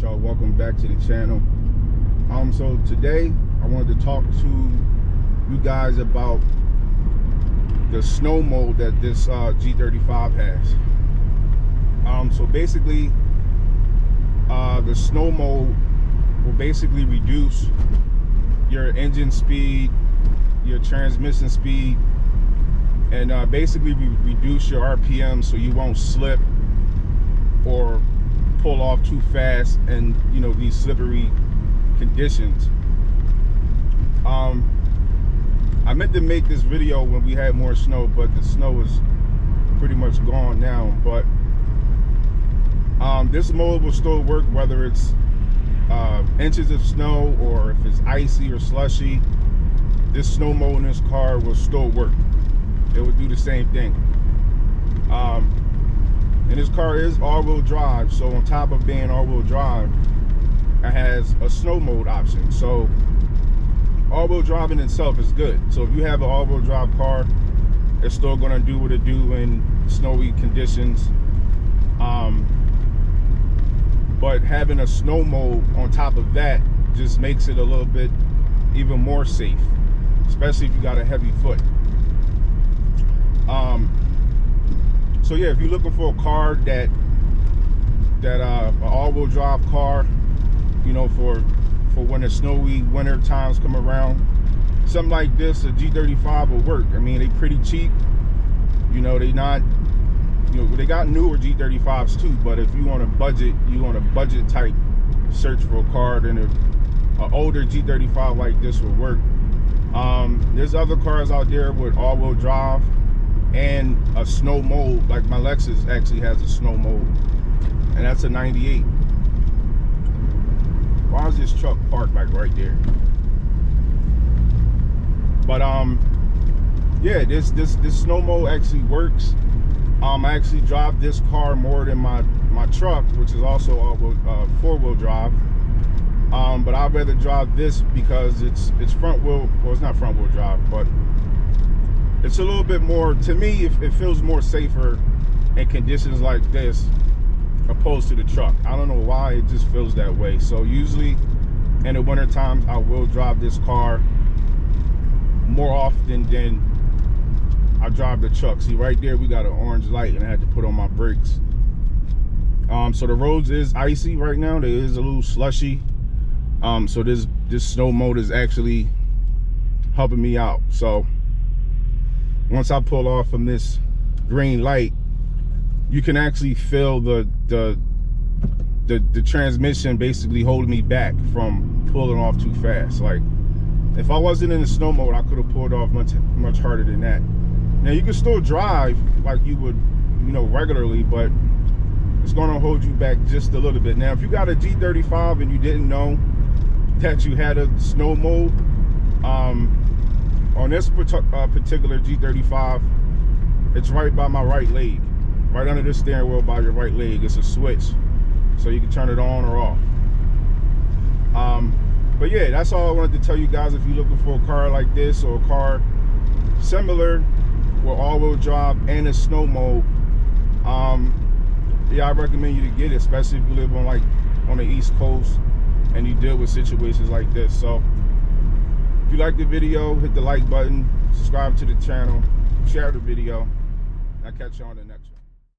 y'all? Welcome back to the channel. So today I wanted to talk to you guys about the snow mode that this G35 has. So basically the snow mode will basically reduce your engine speed, your transmission speed, and basically reduce your RPM so you won't slip or pull off too fast and these slippery conditions. I meant to make this video when we had more snow, but the snow is pretty much gone now. But this mode will still work whether it's inches of snow or if it's icy or slushy. This snow mode in this car will still work. It would do the same thing. And this car is all-wheel drive, so on top of being all-wheel drive, it has a snow mode option. So all-wheel drive in itself is good. So if you have an all-wheel drive car, it's still going to do what it do in snowy conditions. But having a snow mode on top of that just makes it a little bit even more safe, especially if you got a heavy foot. So yeah, if you're looking for a car that an all-wheel drive car, for when the snowy winter times come around, something like this, a G35 will work. I mean, they pretty cheap. They not, they got newer G35s too, but if you want a budget, type search for a car, then an older G35 like this will work. There's other cars out there with all-wheel drive and a snow mode. Like my Lexus actually has a snow mode, and that's a 98. Why is this truck parked like right there? But yeah, this snow mode actually works. I actually drive this car more than my truck, which is also all four-wheel drive. But I'd rather drive this because it's front wheel. Well, it's not front wheel drive, but it's a little bit more, to me, it feels more safer in conditions like this opposed to the truck. I don't know why, it just feels that way. So usually in the winter times, I will drive this car more often than I drive the truck. See right there, we got an orange light and I had to put on my brakes. So the roads is icy right now. There is a little slushy. So this snow mode is actually helping me out. So once I pull off from this green light, you can actually feel the transmission basically holding me back from pulling off too fast. Like if I wasn't in the snow mode, I could have pulled off much harder than that. Now you can still drive like you would, regularly, but it's gonna hold you back just a little bit. Now if you got a G35 and you didn't know that you had a snow mode, on this particular G35, it's right by my right leg, right under the steering wheel by your right leg. It's a switch, so you can turn it on or off. But yeah, that's all I wanted to tell you guys. If you're looking for a car like this or a car similar with all-wheel drive and a snow mode, yeah, I recommend you to get it, especially if you live on the East Coast and you deal with situations like this. So if you like the video, hit the like button, subscribe to the channel, share the video. I'll catch you on the next one.